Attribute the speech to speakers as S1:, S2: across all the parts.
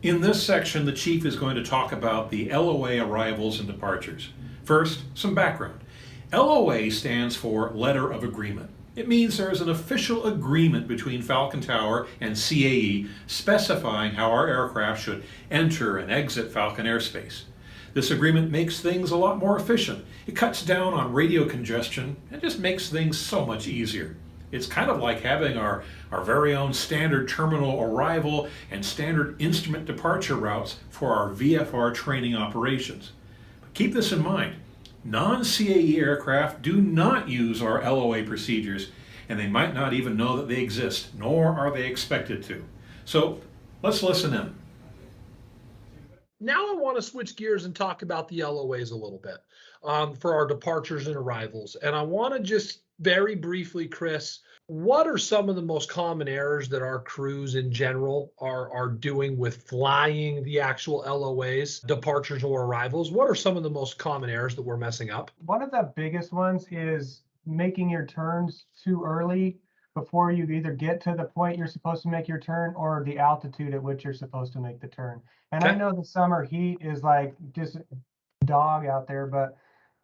S1: In this section, the Chief is going to talk about the LOA arrivals and departures. First, some background. LOA stands for Letter of Agreement. It means there is an official agreement between Falcon Tower and CAE specifying how our aircraft should enter and exit Falcon airspace. This agreement makes things a lot more efficient. It cuts down on radio congestion and just makes things so much easier. It's kind of like having our very own standard terminal arrival and standard instrument departure routes for our VFR training operations. But keep this in mind. Non-CAE aircraft do not use our LOA procedures, and they might not even know that they exist, nor are they expected to. So let's listen in.
S2: Now I want to switch gears and talk about the LOAs a little bit for our departures and arrivals. And I want to just very briefly, Chris, what are some of the most common errors that our crews in general are doing with flying the actual LOAs, departures or arrivals? What are some of the most common errors that we're messing up?
S3: One of the biggest ones is making your turns too early before you either get to the point you're supposed to make your turn or the altitude at which you're supposed to make the turn. And
S2: Okay.
S3: I know the summer heat is like just dog out there, but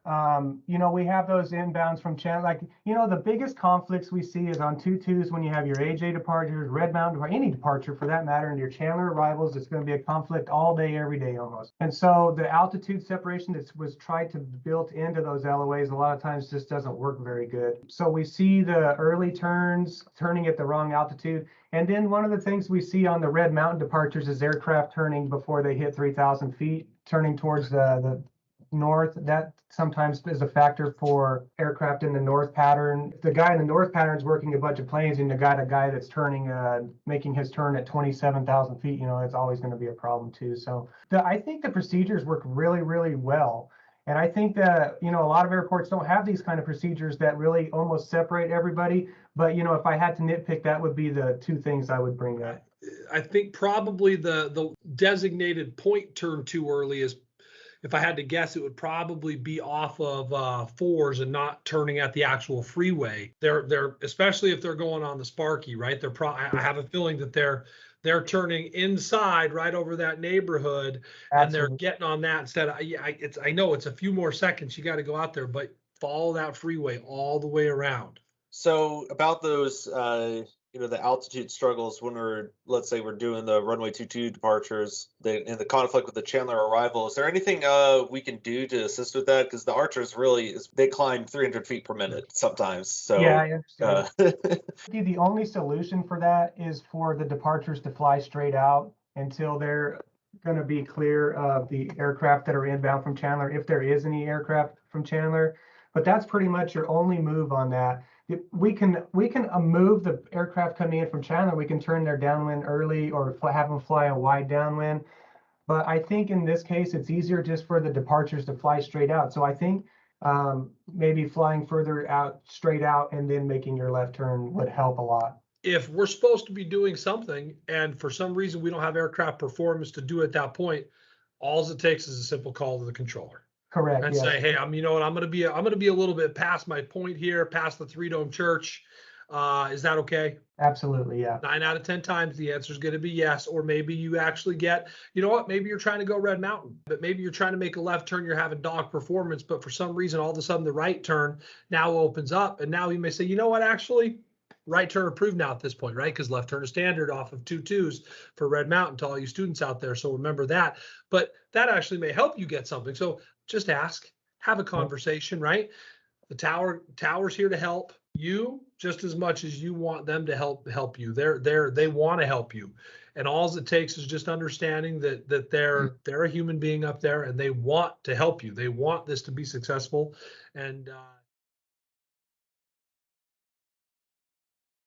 S3: we have those inbounds from channel. Like, the biggest conflicts we see is on 2-2s when you have your AJ departures, Red Mountain, or any departure for that matter, and your Chandler arrivals. It's going to be a conflict all day, every day almost. And so the altitude separation that was tried to built into those LOAs a lot of times just doesn't work very good. So we see the early turns turning at the wrong altitude. And then one of the things we see on the Red Mountain departures is aircraft turning before they hit 3,000 feet, turning towards the north. That sometimes is a factor for aircraft in the north pattern. If the guy in the north pattern is working a bunch of planes and the guy that's turning, making his turn at 27,000 feet, it's always going to be a problem too. So I think the procedures work really, really well. And I think that, a lot of airports don't have these kind of procedures that really almost separate everybody. But, if I had to nitpick, that would be the two things I would bring up.
S2: I think probably the designated point turn too early is, if I had to guess, it would probably be off of fours and not turning at the actual freeway. They're especially if they're going on the Sparky, right? I have a feeling that they're turning inside right over that neighborhood.
S3: Absolutely.
S2: And they're getting on that instead of, I know it's a few more seconds you got to go out there, but follow that freeway all the way around.
S4: So about those, the altitude struggles when let's say we're doing the runway 22 departures, and the conflict with the Chandler arrival, is there anything we can do to assist with that? Because the Archers they climb 300 feet per minute sometimes. So
S3: yeah, I understand. The only solution for that is for the departures to fly straight out until they're going to be clear of the aircraft that are inbound from Chandler, if there is any aircraft from Chandler. But that's pretty much your only move on that. We can move the aircraft coming in from Chandler. We can turn their downwind early or have them fly a wide downwind. But I think in this case, it's easier just for the departures to fly straight out. So I think maybe flying further out, straight out, and then making your left turn would help a lot.
S2: If we're supposed to be doing something and for some reason we don't have aircraft performance to do at that point, all it takes is a simple call to the controller.
S3: Correct.
S2: And say, hey, I'm going to be a little bit past my point here, past the Three Dome Church. Is that okay?
S3: Absolutely, yeah.
S2: 9 out of 10 times the answer is going to be yes. Or maybe you actually get, maybe you're trying to go Red Mountain, but maybe you're trying to make a left turn. You're having dog performance, but for some reason, all of a sudden the right turn now opens up, and now you may say, actually, right turn approved now at this point, right? Because left turn is standard off of 2-2s for Red Mountain to all you students out there. So remember that. But that actually may help you get something. So just ask, have a conversation, right? The tower's here to help you just as much as you want them to help you. They want to help you. And all it takes is just understanding that they're a human being up there and they want to help you. They want this to be successful. And